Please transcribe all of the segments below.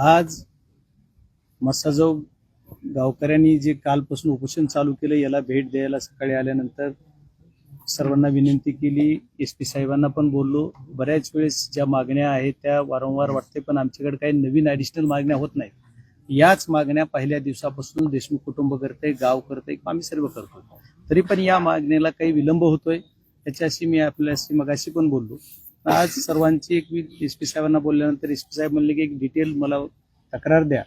आज मस्साजोग गावकऱ्यांनी जे कालपासून उपोषण चालू केलं याला भेट द्यायला सकाळी आल्यानंतर सर्वांना विनंती केली. एसपी साहेबांना पण बोललो. बऱ्याच वेळेस ज्या मागण्या आहेत त्या वारंवार वाटते, पण आमच्याकडे काही नवीन ऍडिशनल मागण्या होत नाहीत. याच मागण्या पहिल्या दिवसापासून देशमुख कुटुंब करते, गाव करते, आम्ही सर्व करतो. तरी पण या मागणीला काही विलंब होतोय त्याच्याशी मी आपल्याशी मगाशी पण बोललो. आज सर्वांची एक एसपी साहेबांना बोलल्यानंतर एसपी साहेब म्हणले की एक डिटेल मला तक्रार द्या.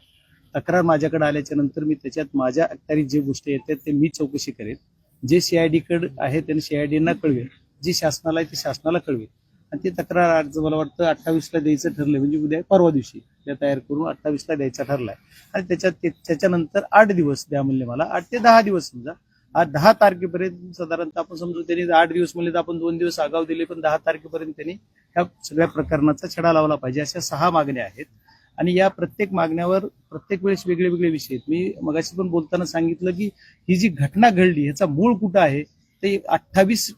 तक्रार माझ्याकडे आल्याच्या नंतर मी त्याच्यात माझ्या अखत्यारीत जे गोष्टी येतात ते मी चौकशी करेन. जे सीआयडी कडे आहे त्यांनी सीआयडीना कळवेल, जी शासनाला आहे ती शासनाला कळवेल. आणि ती तक्रार आज मला वाटतं 28ला द्यायचं ठरलंय, म्हणजे उद्या परवा दिवशी त्या तयार करून 28ला द्यायचा ठरलाय. आणि त्याच्यानंतर 8 दिवस द्या म्हणले मला, 8 ते 10 दिवस समजा. आज 10 तारखेपर्यंत साधारणतः आपण समजू त्यांनी 8 दिवस म्हणले तर आपण 2 दिवस आगाव दिले, पण 10 तारखेपर्यंत त्यांनी ह्या सगळ्या प्रकरणाचा छडा लावला पाहिजे. अशा 6 मागण्या आहेत आणि या प्रत्येक मागण्यावर प्रत्येक वेळेस वेगळे वेगळे विषय आहेत. मी मगाशी पण बोलताना सांगितलं की ही जी घटना घडली ह्याचा मूळ कुठं आहे ते 28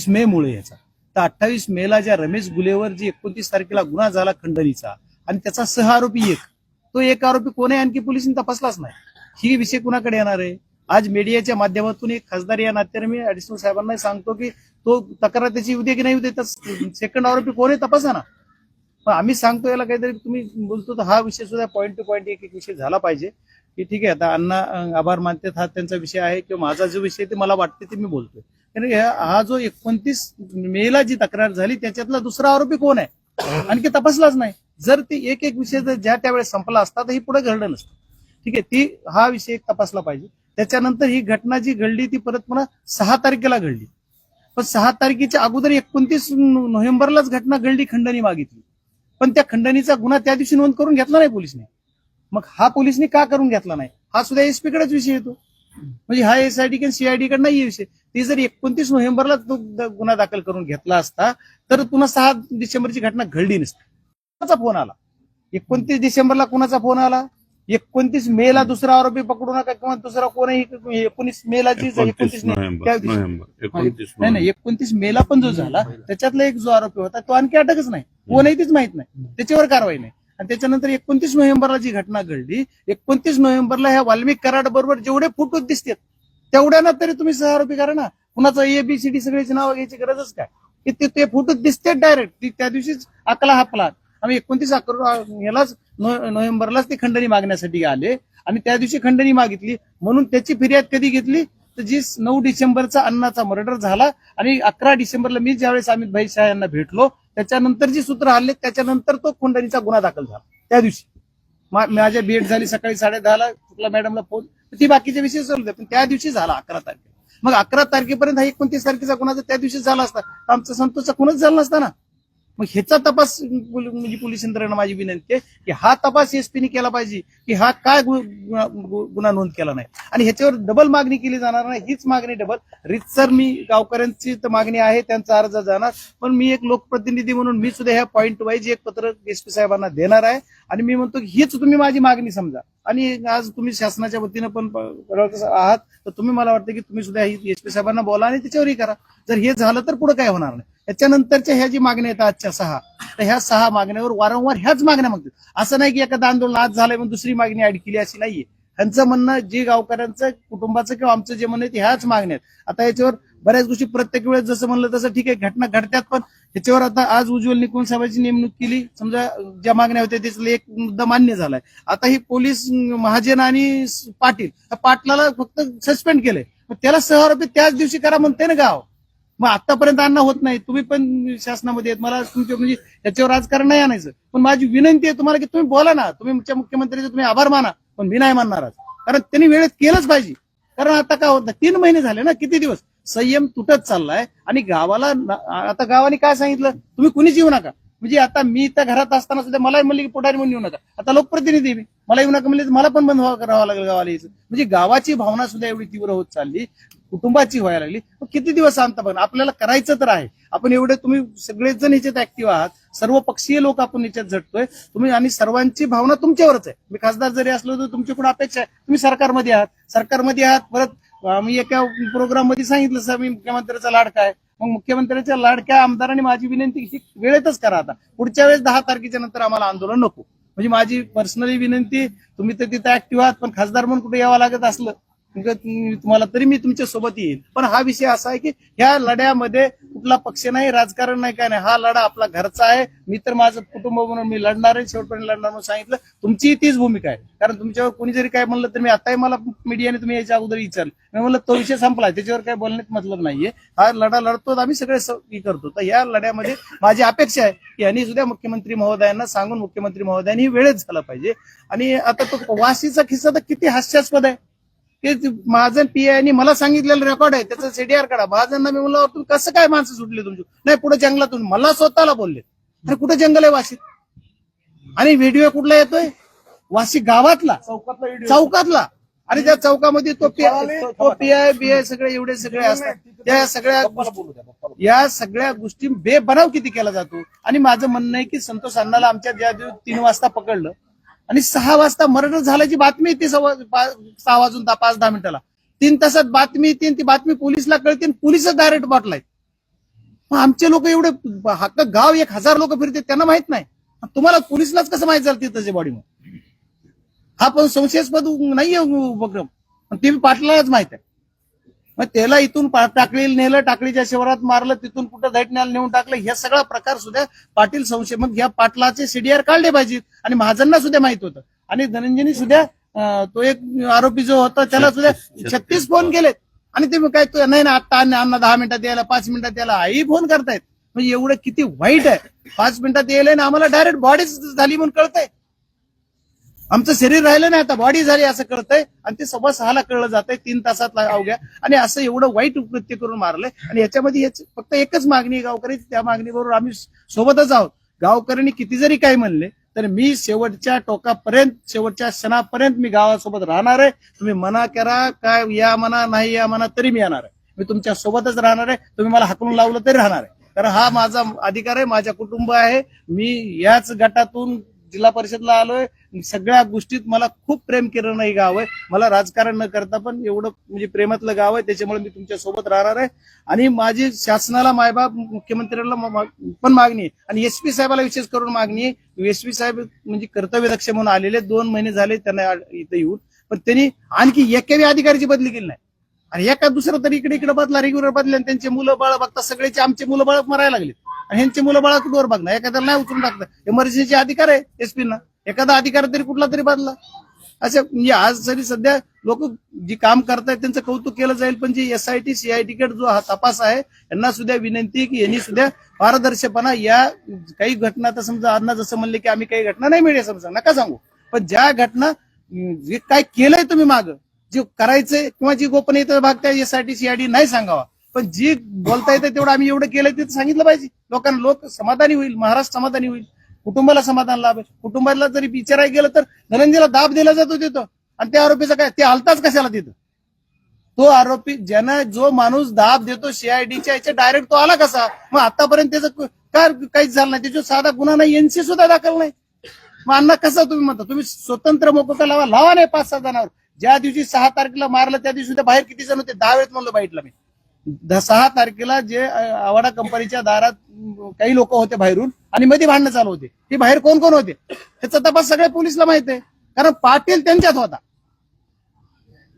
मे मुळे याचा. तर 28 मेला ज्या रमेश गुलेवर जी 29 तारखेला गुन्हा झाला खंडणीचा आणि त्याचा सहआरोपी तो एक आरोपी कोण आहे आणखी पोलिसांनी तपासलाच नाही. ही विषय कुणाकडे येणार आहे? आज मीडियाच्या माध्यमातून एक खासदार या नात्याने मी ऍडिशनल साहेबांना सांगतो की तो तक्रार त्याची येऊ दे की नाही येऊ दे, तर सेकंड आरोपी कोण आहे तपासा ना. पण आम्ही सांगतो याला काहीतरी तुम्ही बोलतो तर हा विषय सुद्धा पॉईंट टू पॉईंट एक विषय झाला पाहिजे की ठीक आहे आता अण्णा आभार मानतात हा त्यांचा विषय आहे किंवा माझा जो विषय ते मला वाटते ते मी बोलतोय. कारण हा जो 29 मेला जी तक्रार झाली त्याच्यातला दुसरा आरोपी कोण आहे आणखी तपासलाच नाही. जर ते एक विषय जर ज्या त्यावेळेस संपला असता तर ही पुढे घडलं नसतं. ठीक आहे, ती हा विषय एक तपासला पाहिजे. त्याच्यानंतर ही घटना जी घडली ती परत पुन्हा 6 तारखेला घडली, पण 6 तारखेच्या अगोदर 29 नोव्हेंबरलाच घटना घडली, खंडणी मागितली. पण त्या खंडणीचा गुन्हा त्या दिवशी नोंद करून घेतला नाही पोलिसने. मग हा पोलिसने का करून घेतला नाही हा सुद्धा एसपी कडेच विषय येतो. म्हणजे हा एसआयडी किंवा सीआयडी कडे नाही विषय. ती जर 29 नोव्हेंबरला तो गुन्हा दाखल करून घेतला असता तर पुन्हा 6 डिसेंबरची घटना घडली नसती. कुणाचा फोन आला 29 डिसेंबरला? कुणाचा फोन आला? 29 मेला दुसरा आरोपी पकडू नका किंवा दुसरा कोणही 19 मेला जी 29 नाही 29 मेला पण जो झाला त्याच्यातला एक जो आरोपी होता तो आणखी अटकच नाही, कोणही तीच माहित नाही, त्याच्यावर कारवाई नाही. आणि त्याच्यानंतर 29 नोव्हेंबरला जी घटना घडली 29 नोव्हेंबरला ह्या वाल्मिक कराड बरोबर जेवढे फोटो दिसतात तेवढ्याना तरी तुम्ही सहआरोपी करा ना. कुणाचं एबीसीडी सगळ्याची नावं घ्यायची गरजच काय? की ते फोटो दिसतात डायरेक्ट. त्या दिवशीच अकला हापला. आम्ही 29 यालाच नोव्हेंबरलाच ते खंडणी मागण्यासाठी आले आणि त्या दिवशी खंडणी मागितली म्हणून त्याची फिर्याद कधी घेतली तर जी 9 डिसेंबरचा अण्णाचा मर्डर झाला आणि 11 डिसेंबरला मी ज्यावेळेस अमित भाई शाह यांना भेटलो त्याच्यानंतर जी सूत्र हल्ले त्याच्यानंतर तो खंडणीचा गुन्हा दाखल झाला. त्या दिवशी माझ्या भेट झाली सकाळी 10:30ला शुक्ला मॅडमला फोन, ती बाकीचे विषय चालू पण त्या दिवशी झाला 11 तारखेला. मग 11 तारखेपर्यंत हा 29 तारखेचा गुन्हा जर त्या दिवशी झाला असता तर आमचा संतोषचा खुनच झाला नसता ना. मग ह्याचा तपास म्हणजे पोलीस यंत्रणा माझी विनंती आहे की हा तपास एसपीने केला पाहिजे की हा काय गुन्हा नोंद केला नाही आणि ह्याच्यावर डबल मागणी केली जाणार नाही. हीच मागणी डबल रितसर मी गावकऱ्यांची तर मागणी आहे त्यांचा अर्ज जाणार, पण मी एक लोकप्रतिनिधी म्हणून मी सुद्धा ह्या पॉईंट वाईज एक पत्र एसपी साहेबांना देणार आहे आणि मी म्हणतो की हीच तुम्ही माझी मागणी समजा. आणि आज तुम्ही शासनाच्या वतीनं पण आहात तर तुम्ही मला वाटतं की तुम्ही सुद्धा एसपी साहेबांना बोला आणि त्याच्यावरही करा. जर हे झालं तर पुढे काय होणार नाही. त्याच्यानंतरच्या ह्या जी मागण्या येतात आजच्या 6 तर ह्या 6 मागण्यावर वारंवार ह्याच मागण्या मागतात. असं नाही की एखादं आंदोलन आज झालंय म्हणून दुसरी मागणी ऍड केली अशी नाहीये. ह्यांचं म्हणणं जे गावकऱ्यांचं कुटुंबाचं किंवा आमचं जे म्हणणं आहे ह्याच मागण्यात. आता याच्यावर बऱ्याच गोष्टी प्रत्येक वेळेस जसं म्हणलं तसं ठीक आहे घटना घडतात, पण ह्याच्यावर आता आज उज्ज्वल निकुंज साहेबांची नेमणूक केली. समजा ज्या मागण्या होत्या त्याच्यातला एक मुद्दा मान्य झालाय. आता ही पोलीस महाजन आणि पाटील पाटलाला फक्त सस्पेंड केलंय, त्याला सहआरोपी त्याच दिवशी करा म्हणते ना गाव. मग आतापर्यंत अन्न होत नाही. तुम्ही पण शासनामध्ये आहेत, मला तुमच्या म्हणजे याच्यावर राजकारण नाही आणायचं, पण माझी विनंती आहे तुम्हाला की तुम्ही बोला ना. तुमच्या मुख्यमंत्र्यांचे तुम्ही आभार माना, पण मी नाही मानणार आज. कारण त्यांनी वेळेत केलंच पाहिजे. कारण आता काय होतं 3 महिने झाले ना, किती दिवस संयम तुटत चाललाय आणि गावाला आता गावाने काय सांगितलं तुम्ही कुणीच येऊ नका. म्हणजे आता मी त्या घरात असताना सुद्धा मला म्हणले की पोटारी म्हणून येऊ नका. आता लोकप्रतिनिधी मी मला येऊ नका म्हणले मला पण बंद करावं लागेल गावाला यायचं. म्हणजे गावाची भावना सुद्धा एवढी तीव्र होत चालली, कुटुंबाची व्हायला लागली. किती दिवस आणता पण आपल्याला करायचं तर आहे. आपण एवढे तुम्ही सगळेच जण याच्यात ऍक्टिव्ह आहात, सर्व पक्षीय लोक आपण याच्यात झटतोय तुम्ही आणि सर्वांची भावना तुमच्यावरच आहे. मी खासदार जरी असलो तर तुमच्याकडून अपेक्षा आहे. तुम्ही सरकारमध्ये आहात. परत मी एका प्रोग्राम मध्ये सांगितलं सर मी मुख्यमंत्र्याचा लाडका आहे. मग मुख्यमंत्र्यांच्या लाडक्या आमदारांनी माझी विनंती की वेळेतच करा. आता पुढच्या वेळेस 10 तारखेच्या नंतर आम्हाला आंदोलन नको. म्हणजे माझी पर्सनली विनंती, तुम्ही तर तिथे ऍक्टिव्ह आहात, पण खासदार म्हणून कुठे यावं लागत असलं तुम्हाला तरी मी तुमच्या सोबत येईल. पण हा विषय असा आहे की ह्या लढ्यामध्ये कुठला पक्ष नाही, राजकारण नाही, काय नाही. हा लढा आपला घरचा आहे. मी तर माझं कुटुंब म्हणून मी लढणार आहे, शेवटपर्यंत लढणार म्हणून सांगितलं. तुमची तीच भूमिका आहे. कारण तुमच्यावर कोणी जरी काय म्हणलं तर मी आताही मला मीडियाने तुम्ही याच्या अगोदर विचारलं, मी म्हणलं तो विषय संपला, त्याच्यावर काय बोलण्यात मतलब नाहीये. हा लढा लढतो, आम्ही सगळे करतो. तर या लढ्यामध्ये माझी अपेक्षा आहे की यांनी सुद्धा मुख्यमंत्री महोदयांना सांगून मुख्यमंत्री महोदयांनी वेळेत झाला पाहिजे. आणि आता तो वाशीचा किस्सा तर किती हास्यास्पद आहे की महाजन पीआयनी मला सांगितलेलं रेकॉर्ड आहे, त्याचं सीडीआर काढा. महाजनना मी म्हणलं तुम्ही कसं काय माणसं सुटली तुमची, नाही पुढे जंगलातून, मला स्वतःला बोलले. अरे कुठे जंगल आहे वाशीत? आणि व्हिडिओ कुठला येतोय? वाशी गावातला, चौकातला. आणि त्या चौकामध्ये तो पीआय बीआय सगळे एवढे सगळे असतात. या सगळ्या गोष्टी बेबनाव किती केला जातो. आणि माझं म्हणणं आहे की संतोष अण्णाला आमच्या ज्या 3 वाजता पकडलं आणि 6 वाजता मर्डर झाल्याची बातमी येते, 6 वाजून 5-10 मिनिटाला 3 तासात बातमी येते. ती बातमी पोलिसला कळते आणि पोलिसच डायरेक्ट बाटलाय. मग आमचे लोक एवढे हक्क गाव 1000 लोक फिरते, त्यांना माहित नाही. तुम्हाला पोलिसलाच कसं माहित झालं तिथं बॉडी? हा पण संशयास्पद नाहीये उपक्रम, ते पाटलालाच माहित आहे. मग त्याला इथून टाकळी नेलं, टाकळीच्या शिवारात मारलं, तिथून कुठं दैटण्याला नेऊन टाकलं. हे सगळा प्रकार सुद्धा पाटील संशय. मग या पाटलाचे सीडीआर काढले पाहिजेत. आणि महाजनना सुद्धा माहित होतं. आणि धनंजयनी सुद्धा तो एक आरोपी जो होता त्याला सुद्धा 36 फोन केलेत. आणि ते काय नाही ना आता अण्णा 10 मिनिटात यायला, 5 मिनिटात यायला, आई फोन करतायत. म्हणजे एवढं किती वाईट आहे. 5 मिनिटात यायला ना आम्हाला डायरेक्ट बॉडीच झाली म्हणून कळतंय. आमचं शरीर राहिलं नाही, आता बॉडी झाली असं कळतंय. आणि ते 6:15 कळलं जातंय, 3 तासात अवघ्या. आणि असं एवढं वाईट कृत्य करून मारलंय. आणि याच्यामध्ये फक्त एकच मागणी आहे गावकऱ्याची, त्या मागणीबरोबर आम्ही सोबतच आहोत. गावकऱ्यांनी किती जरी काय म्हणले तर मी शेवटच्या टोकापर्यंत, शेवटच्या क्षणापर्यंत मी गावासोबत राहणार आहे. तुम्ही मना करा, काय या म्हणा, नाही या म्हणा, तरी मी येणार आहे. मी तुमच्या सोबतच राहणार आहे. तुम्ही मला हाकलून लावलं तरी राहणार आहे. कारण हा माझा अधिकार आहे, माझ्या कुटुंब आहे. मी याच गटातून जिल्हा परिषदला आलोय. सगळ्या गोष्टीत मला खूप प्रेम केलं नाही गाव आहे. मला राजकारण न करता पण एवढं म्हणजे प्रेमातलं गाव आहे. त्याच्यामुळे मी तुमच्या सोबत राहणार आहे. आणि माझी शासनाला, मायबाप, मुख्यमंत्र्यांना पण मागणी आहे. आणि एसपी साहेबाला विशेष करून मागणी आहे. एसपी साहेब म्हणजे कर्तव्यदक्ष म्हणून आलेले, 2 महिने झाले त्यांना इथे येऊन, पण त्यांनी आणखी एकाही अधिकाऱ्याची बदली केली नाही. आणि एका दुसरं तरी इकडे बदला, रेग्युलर बदले. आणि त्यांचे मुलं बाळ बघता सगळ्याचे, आमचे मुलं बाळ मरायला लागले. आणि ह्यांचे मुलं बाळा कुठवर बघणार? एखाद्याला नाही उचलून टाकतं. इमर्जन्सीचे अधिकार आहे एसपीना. एखादा अधिकार तरी कुठला तरी बदला. असं म्हणजे आज जरी सध्या लोक जी काम करतायत त्यांचं कौतुक केलं जाईल. पण जी एसआयटी सीआयटी कडे जो हा तपास आहे, यांना सुद्धा विनंती की यांनी सुद्धा पारदर्शकपणा, या काही घटना, तर समजा अण्णा जसं म्हणले की आम्ही काही घटना नाही मीडिया समजा नका सांगू, पण ज्या घटना जे काय केलंय तुम्ही मागं, जे करायचंय किंवा जी गोपनीयता भाग त्या एसआयटी सीआयटी नाही सांगावा, पण जी बोलता येतं तेवढं आम्ही एवढं केलंय ते सांगितलं पाहिजे लोकांना. लोक समाधानी होईल, महाराष्ट्र समाधानी होईल, कुटुंबाला समाधान लाभ आहे. कुटुंबाला जरी विचारायला गेलं तर धनंजयला दाब दिला जातो तिथं. आणि त्या आरोपीचा काय, ते आलताच कशाला तिथं? तो आरोपी ज्यांना, जो माणूस दाब देतो सीआयडीच्या याच्या, डायरेक्ट तो आला कसा? मग आतापर्यंत त्याचं काय काहीच झालं नाही, त्याच्या साधा गुन्हा नाही, एनसी सुद्धा दाखल नाही. मग अण्णा कसं तुम्ही म्हणता? तुम्ही स्वतंत्र मोकोका लावा नाही 5-6 जणांवर. ज्या दिवशी 6 तारखेला मारलं त्या दिवशी बाहेर किती जण होते? 10 वेळेस म्हणलं बाईटला मी. 6 तारखेला जे आवाडा कंपनीच्या दारात काही लोक होते बाहेरून आणि मध्ये भांडणं चालू होते, ते बाहेर कोण कोण होते त्याचा तपास सगळ्या पोलिसला माहित आहे. कारण पाटील त्यांच्यात होता.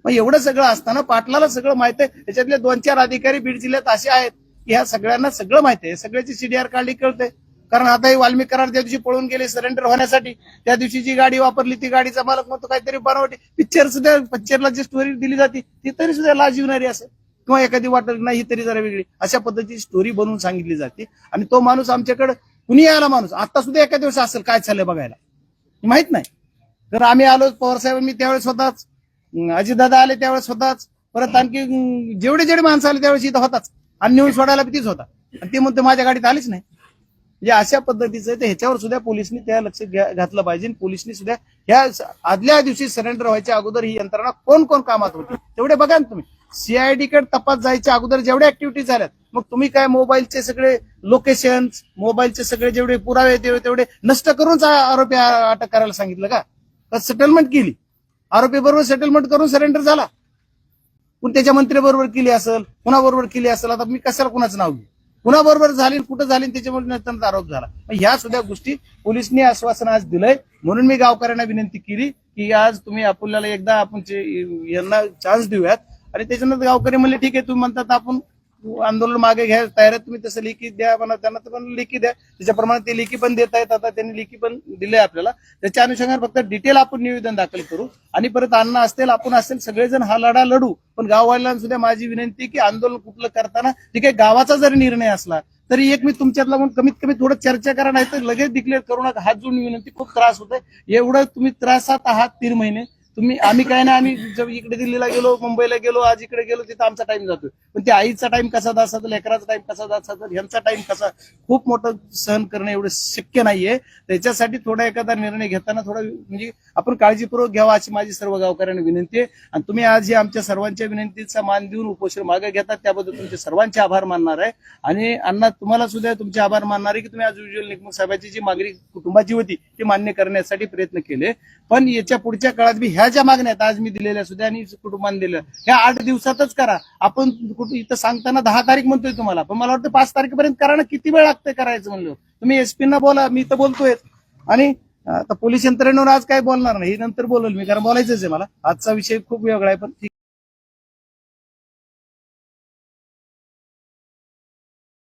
मग एवढं सगळं असताना पाटलाला सगळं माहित आहे. त्याच्यातले 2-4 अधिकारी बीड जिल्ह्यात असे आहेत की ह्या सगळ्यांना सगळं माहित आहे. सगळ्याची सीडीआर काढली कळते. कारण आता हे वाल्मिक कराड त्या दिवशी पळून गेले सरेंडर होण्यासाठी. त्या दिवशी जी गाडी वापरली ती गाडीचा मालक म्हणतो काहीतरी बनावटी. पिक्चरला जी स्टोरी दिली जाते ती तरी सुद्धा लाजिवणारी असेल किंवा एखादी वाटत नाही ही तरी जरा वेगळी, अशा पद्धतीची स्टोरी बनवून सांगितली जाते. आणि तो माणूस आमच्याकडे कुणी आला माणूस आता सुद्धा एका दिवस असेल काय चाललंय बघायला माहित नाही. तर आम्ही आलो, पवार साहेब मी त्यावेळेस होताच, अजितदादा आले त्यावेळेस होताच, परत आणखी जेवढे माणसं आले त्यावेळेस इथं होताच. आणि नेऊन सोडायला तीच होता. आणि ते म्हणतो माझ्या गाडीत आलीच नाही. म्हणजे अशा पद्धतीचं ते ह्याच्यावर सुद्धा पोलिसनी त्या लक्ष घातलं पाहिजे. पोलिसनी सुद्धा ह्या आदल्या दिवशी सरेंडर व्हायच्या अगोदर ही यंत्रणा कोण कोण कामात होती तेवढे बघा ना तुम्ही. सीआयडी कडे तपास जायच्या अगोदर जेवढ्या ऍक्टिव्हिटी झाल्यात, मग तुम्ही काय मोबाईलचे सगळे लोकेशन, मोबाईलचे सगळे जेवढे पुरावे तेवढे नष्ट करूनच आरोपी अटक करायला सांगितलं का? सेटलमेंट केली, आरोपी बरोबर सेटलमेंट करून सरेंडर झाला. पण त्याच्या मंत्र्याबरोबर केली असेल, कुणाबरोबर केली असेल, आता मी कशाला कुणाचं नाव घेऊ? कुणाबरोबर झाली कुठं झाली त्याच्यामुळे त्यांचा आरोप झाला. ह्या सुद्धा गोष्टी पोलिसांनी आश्वासन आज दिलंय. म्हणून मी गावकऱ्यांना विनंती केली की आज तुम्ही आपल्याला एकदा आपण यांना चान्स देऊयात. आणि त्याच्यानंतर गावकरी म्हणले ठीक आहे तुम्ही म्हणतात आपण आंदोलन मागे घ्या तयार आहे तुम्ही तसं लेखी द्या म्हणा त्यांना तर पण लेखी द्या. त्याच्याप्रमाणे ते लेखी पण देत आहेत. आता त्यांनी लेखी पण दिले आपल्याला. त्याच्या अनुषंगाने फक्त डिटेल आपण निवेदन दाखल करू आणि परत अण्णा असतील आपण असेल सगळेजण हा लढा लढू. पण गाववाल्यांना सुद्धा माझी विनंती की आंदोलन कुठलं करताना ठीक आहे गावाचा जरी निर्णय असला तरी एक मी तुमच्यातला म्हणून कमीत कमी थोडं चर्चा करा नाही तर लगेच डिक्लेअर करू नका. हात जोडून विनंती. खूप त्रास होतोय. एवढं तुम्ही त्रासात आहात 3 महिने तुम्ही आम्ही काय नाही आम्ही जब इकडे दिल्लीला गेलो मुंबईला गेलो आज इकडे गेलो तिथं आमचा टाइम जातोय. पण त्या आईचा टाइम कसा जात असेल लेकराचा टाइम कसा जात असेल ह्यांचा टाइम कसा खूप मोठं सहन करणं एवढं शक्य नाहीये. त्याच्यासाठी थोडा एखादा निर्णय घेताना थोडा म्हणजे आपण काळजीपूर्वक घ्यावा अशी माझी सर्व गावकऱ्यांना विनंती आहे. आणि तुम्ही आज हे आमच्या सर्वांच्या विनंतीचा मान देऊन उपोषण मागे घेतात त्याबद्दल तुमचे सर्वांचे आभार मानणार आहे. आणि अण्णा तुम्हाला सुद्धा तुमचे आभार मानणार आहे की तुम्ही आज उज्ज्वल निकमुख साहेबांची जी मागणी कुटुंबाची होती ती मान्य करण्यासाठी प्रयत्न केले. पण याच्या पुढच्या काळात बी ह्या ज्या मागण्या आहेत आज मी दिलेल्या सुद्धा आणि कुटुंबाने दिल्या ह्या 8 दिवसातच करा. आपण इथं सांगताना 10 तारीख म्हणतोय तुम्हाला पण मला वाटतं 5 तारखेपर्यंत करा ना. किती वेळ लागतंय करायचं म्हणलं. तुम्ही एसपींना बोला मी तर बोलतोय आणि आता पोलीस यंत्रणेवर आज काय बोलणार नाही नंतर बोलेल मी कारण बोलायचंच आहे मला. आजचा विषय खूप वेगळा आहे पण